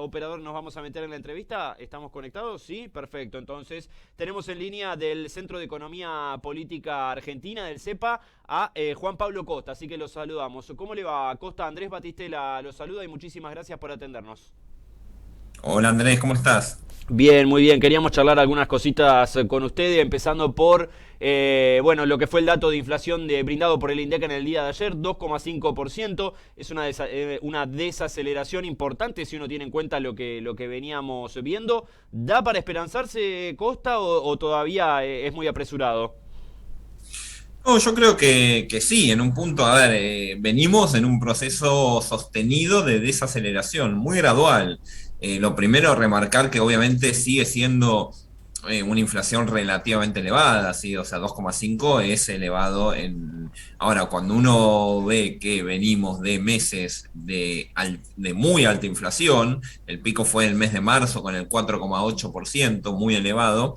operador, nos vamos a meter en la entrevista. ¿Estamos conectados? Sí, perfecto. Entonces, tenemos en línea del Centro de Economía Política Argentina, del CEPA, a Juan Pablo Costa. Así que los saludamos. ¿Cómo le va, Costa? Andrés Batistela los saluda y muchísimas gracias por atendernos. Hola Andrés, ¿cómo estás? Bien, muy bien. Queríamos charlar algunas cositas con ustedes, empezando por bueno, lo que fue el dato de inflación brindado por el INDEC en el día de ayer, 2,5%. Es una desaceleración importante si uno tiene en cuenta lo que veníamos viendo. ¿Da para esperanzarse, Costa, o todavía es muy apresurado? No, yo creo que sí, en un punto, a ver, venimos en un proceso sostenido de desaceleración, muy gradual. Lo primero, remarcar que obviamente sigue siendo una inflación relativamente elevada, ¿sí? O sea, 2,5 es elevado en... Ahora, cuando uno ve que venimos de meses de muy alta inflación, el pico fue el mes de marzo con el 4,8%, muy elevado.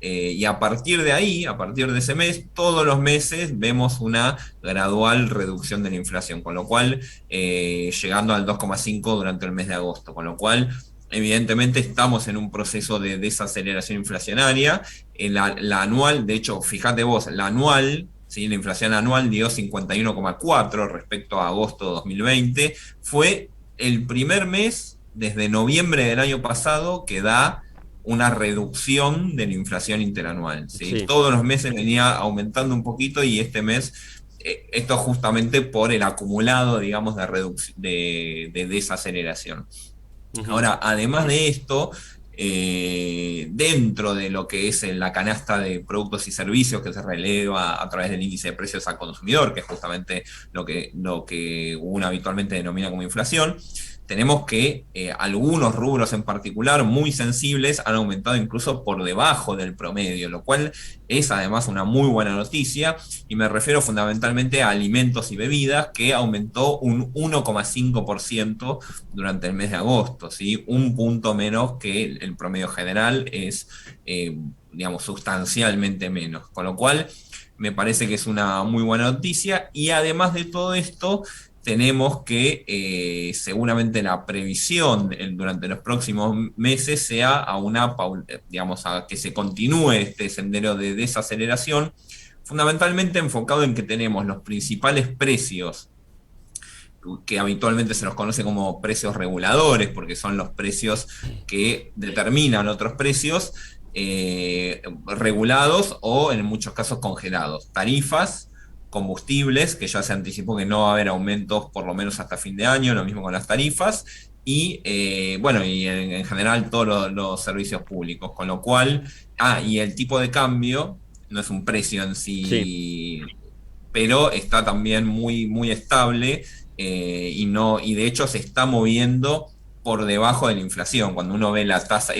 Y a partir de ahí, a partir de ese mes, todos los meses vemos una gradual reducción de la inflación, con lo cual, llegando al 2,5 durante el mes de agosto, con lo cual, evidentemente estamos en un proceso de desaceleración inflacionaria. La anual, de hecho, fíjate vos, la anual, ¿sí? La inflación anual dio 51,4 respecto a agosto de 2020, fue el primer mes desde noviembre del año pasado que da una reducción de la inflación interanual, ¿sí? Sí. Todos los meses venía aumentando un poquito y este mes, esto justamente por el acumulado, digamos, de desaceleración. Ujú. Ahora, además de esto, dentro de lo que es la canasta de productos y servicios que se releva a través del índice de precios al consumidor, que es justamente lo que uno habitualmente denomina como inflación, tenemos que algunos rubros en particular muy sensibles han aumentado incluso por debajo del promedio, lo cual es además una muy buena noticia, y me refiero fundamentalmente a alimentos y bebidas, que aumentó un 1,5% durante el mes de agosto, ¿sí? Un punto menos que el promedio general, es, digamos, sustancialmente menos, con lo cual me parece que es una muy buena noticia. Y además de todo esto, tenemos que seguramente la previsión durante los próximos meses sea digamos, a que se continúe este sendero de desaceleración, fundamentalmente enfocado en que tenemos los principales precios que habitualmente se los conoce como precios reguladores, porque son los precios que determinan otros precios, regulados o en muchos casos congelados. Tarifas, combustibles, que ya se anticipó que no va a haber aumentos por lo menos hasta fin de año, lo mismo con las tarifas, y bueno, y en general todos los servicios públicos, con lo cual, y el tipo de cambio no es un precio en Sí. sí, pero está también muy, muy estable, y, no, y de hecho se está moviendo por debajo de la inflación. Cuando uno ve la tasa,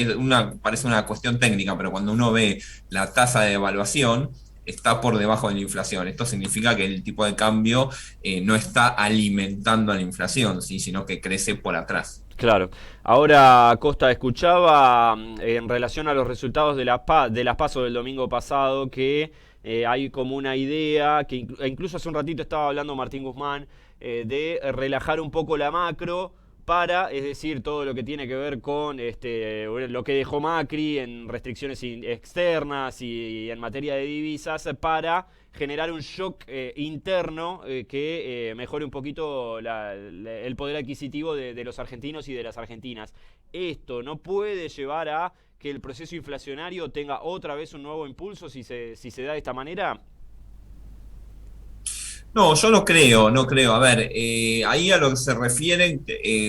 parece una cuestión técnica, pero cuando uno ve la tasa de devaluación, está por debajo de la inflación. Esto significa que el tipo de cambio no está alimentando a la inflación, ¿sí? Sino que crece por atrás. Claro. Ahora, Costa, escuchaba en relación a los resultados de las PASO del domingo pasado que hay como una idea, que incluso hace un ratito estaba hablando Martín Guzmán, de relajar un poco la macro para, es decir, todo lo que tiene que ver con lo que dejó Macri en restricciones externas y en materia de divisas, para generar un shock interno que mejore un poquito el poder adquisitivo de los argentinos y de las argentinas. Esto no puede llevar a que el proceso inflacionario tenga otra vez un nuevo impulso si se da de esta manera. No, yo no creo, no creo. A ver, ahí a lo que se refiere,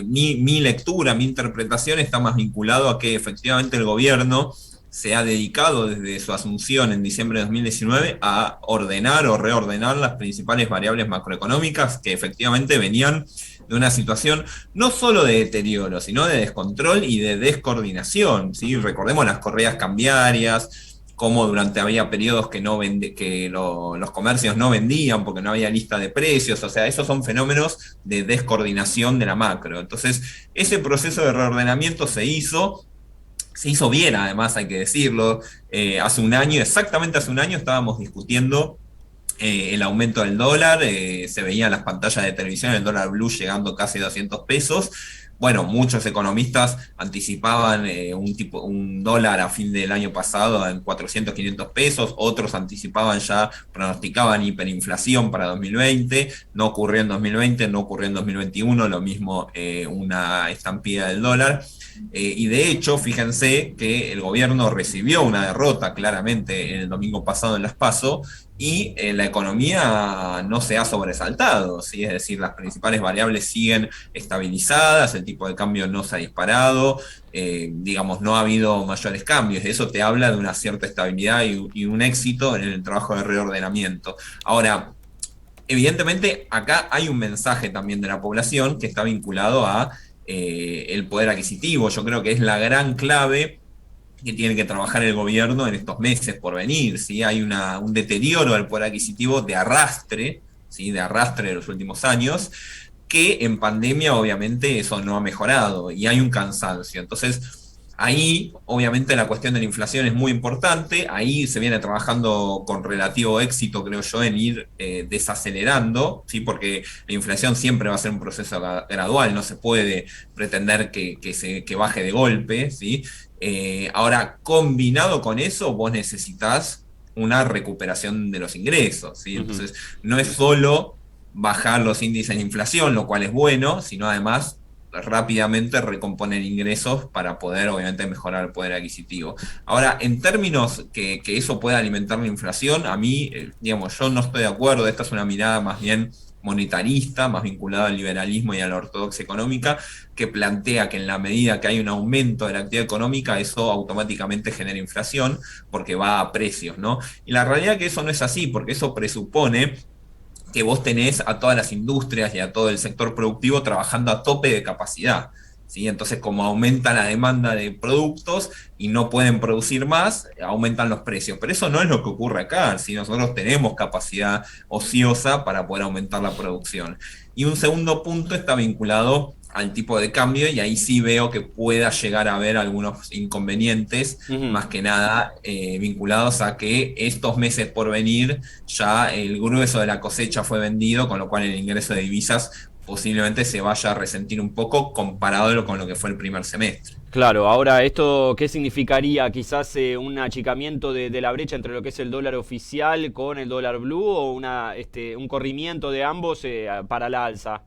mi lectura, mi interpretación está más vinculado a que efectivamente el gobierno se ha dedicado desde su asunción en diciembre de 2019 a ordenar o reordenar las principales variables macroeconómicas que efectivamente venían de una situación no solo de deterioro, sino de descontrol y de descoordinación, ¿sí? Ujú. Recordemos las correas cambiarias, cómo durante había periodos que los comercios no vendían porque no había lista de precios. O sea, esos son fenómenos de descoordinación de la macro. Entonces, ese proceso de reordenamiento se hizo bien, además, hay que decirlo. Hace un año, exactamente hace un año, estábamos discutiendo el aumento del dólar. Se veían las pantallas de televisión, el dólar blue llegando casi a 200 pesos. bueno, muchos economistas anticipaban un dólar a fin del año pasado en 400, 500 pesos, otros anticipaban ya, pronosticaban hiperinflación para 2020, no ocurrió en 2020, no ocurrió en 2021, lo mismo una estampida del dólar. Y de hecho, fíjense que el gobierno recibió una derrota claramente el domingo pasado en las PASO y la economía no se ha sobresaltado, ¿sí? Es decir, las principales variables siguen estabilizadas, el tipo de cambio no se ha disparado, digamos, no ha habido mayores cambios. Eso te habla de una cierta estabilidad y un éxito en el trabajo de reordenamiento. Ahora, evidentemente, acá hay un mensaje también de la población que está vinculado a el poder adquisitivo. Yo creo que es la gran clave que tiene que trabajar el gobierno en estos meses por venir, ¿sí? Hay un deterioro del poder adquisitivo de arrastre, ¿sí? De arrastre de los últimos años, que en pandemia obviamente eso no ha mejorado y hay un cansancio. Entonces, ahí obviamente la cuestión de la inflación es muy importante, ahí se viene trabajando con relativo éxito, creo yo, en ir desacelerando, ¿sí? Porque la inflación siempre va a ser un proceso gradual, no se puede pretender que baje de golpe, ¿sí? Ahora, combinado con eso, vos necesitas una recuperación de los ingresos, ¿sí? Ujú. Entonces, no es solo bajar los índices de inflación, lo cual es bueno, sino además rápidamente recomponer ingresos para poder, obviamente, mejorar el poder adquisitivo. Ahora, en términos que eso pueda alimentar la inflación, a mí, digamos, yo no estoy de acuerdo, esta es una mirada más bien monetarista, más vinculada al liberalismo y a la ortodoxia económica, que plantea que en la medida que hay un aumento de la actividad económica, eso automáticamente genera inflación, porque va a precios, ¿no? Y la realidad es que eso no es así, porque eso presupone que vos tenés a todas las industrias y a todo el sector productivo trabajando a tope de capacidad. ¿Sí? Entonces, como aumenta la demanda de productos y no pueden producir más, aumentan los precios. Pero eso no es lo que ocurre acá. Si nosotros tenemos capacidad ociosa para poder aumentar la producción. Y un segundo punto está vinculado al tipo de cambio y ahí sí veo que pueda llegar a haber algunos inconvenientes, Ujú. más que nada vinculados a que estos meses por venir ya el grueso de la cosecha fue vendido, con lo cual el ingreso de divisas posiblemente se vaya a resentir un poco comparado con lo que fue el primer semestre. Claro, ahora esto, ¿qué significaría? Quizás un achicamiento de la brecha entre lo que es el dólar oficial con el dólar blue o un corrimiento de ambos para la alza.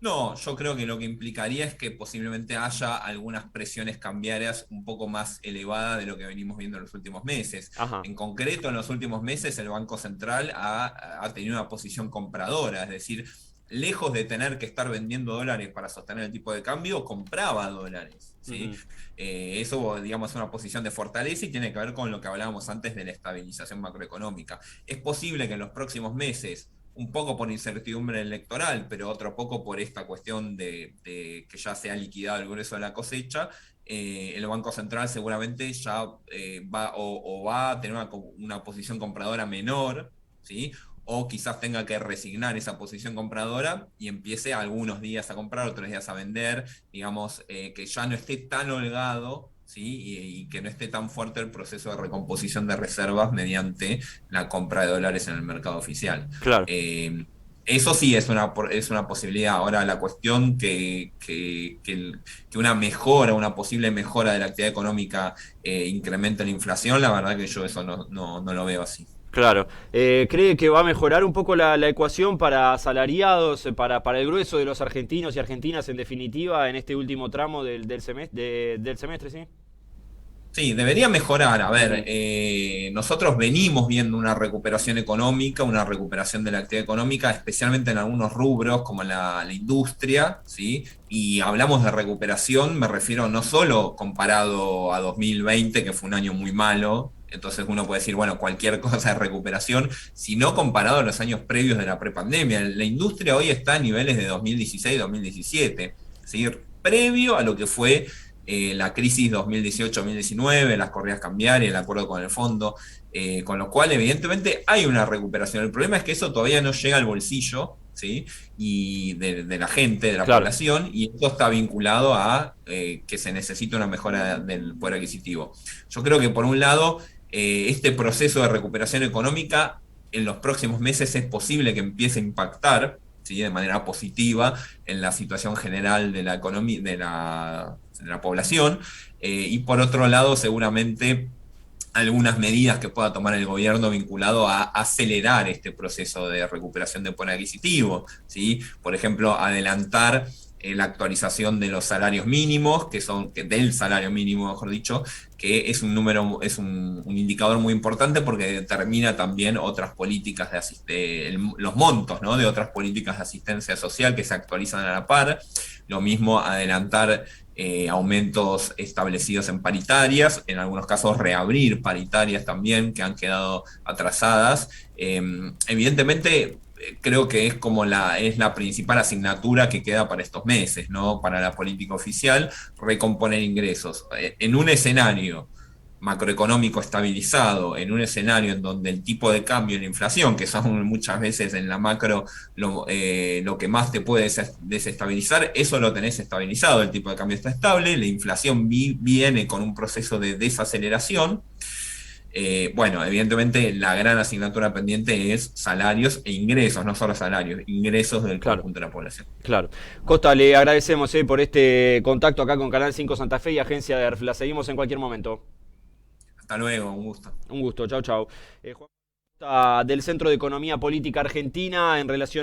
No, yo creo que lo que implicaría es que posiblemente haya algunas presiones cambiarias un poco más elevadas de lo que venimos viendo en los últimos meses. Ajá. En concreto, en los últimos meses el Banco Central ha tenido una posición compradora, es decir, lejos de tener que estar vendiendo dólares para sostener el tipo de cambio, compraba dólares. ¿Sí? Ujú. Eso, digamos, es una posición de fortaleza y tiene que ver con lo que hablábamos antes de la estabilización macroeconómica. Es posible que en los próximos meses un poco por incertidumbre electoral, pero otro poco por esta cuestión de que ya se ha liquidado el grueso de la cosecha, el Banco Central seguramente ya o va a tener una posición compradora menor, ¿sí? O quizás tenga que resignar esa posición compradora y empiece algunos días a comprar, otros días a vender, digamos, que ya no esté tan holgado, ¿sí? Y que no esté tan fuerte el proceso de recomposición de reservas mediante la compra de dólares en el mercado oficial. Claro. Eh, eso sí es una posibilidad. Ahora, la cuestión que una mejora, una posible mejora de la actividad económica incremente la inflación, la verdad que yo eso no lo veo así. Claro. ¿Cree que va a mejorar un poco la ecuación para asalariados, para el grueso de los argentinos y argentinas en definitiva en este último tramo del semestre, sí? Sí, debería mejorar. A ver, Ujú. nosotros venimos viendo una recuperación económica, una recuperación de la actividad económica, especialmente en algunos rubros como la industria, ¿sí? Y hablamos de recuperación, me refiero no solo comparado a 2020, que fue un año muy malo, entonces uno puede decir, bueno, cualquier cosa de recuperación, sino comparado a los años previos de la prepandemia. La industria hoy está a niveles de 2016, 2017, ¿sí? Previo a lo que fue la crisis 2018-2019, las corridas cambiarias, el acuerdo con el fondo, con lo cual evidentemente hay una recuperación. El problema es que eso todavía no llega al bolsillo, ¿sí? Y de la gente, de la Claro. población, y esto está vinculado a que se necesita una mejora del poder adquisitivo. Yo creo que por un lado, este proceso de recuperación económica en los próximos meses es posible que empiece a impactar, ¿sí? De manera positiva en la situación general de la economía, de la población. Y por otro lado, seguramente algunas medidas que pueda tomar el gobierno vinculado a acelerar este proceso de recuperación de poder adquisitivo, ¿sí? Por ejemplo, adelantar la actualización de los salarios mínimos, del salario mínimo, mejor dicho, que es un número, es un indicador muy importante porque determina también otras políticas los montos, ¿no? De otras políticas de asistencia social que se actualizan a la par. Lo mismo adelantar aumentos establecidos en paritarias, en algunos casos reabrir paritarias también que han quedado atrasadas. Evidentemente, creo que es la principal asignatura que queda para estos meses, ¿no? Para la política oficial, recomponer ingresos. En un escenario macroeconómico estabilizado, en un escenario en donde el tipo de cambio y la inflación, que son muchas veces en la macro lo que más te puede desestabilizar, eso lo tenés estabilizado, el tipo de cambio está estable, la inflación viene con un proceso de desaceleración. Bueno, evidentemente la gran asignatura pendiente es salarios e ingresos, no solo salarios, ingresos del Claro, conjunto de la población. claro. Costa, le agradecemos por este contacto acá con Canal 5 Santa Fe y Agencia de ERF. La seguimos en cualquier momento. Hasta luego, un gusto. Un gusto, chau, chau. Juan Costa, del Centro de Economía Política Argentina, en relación a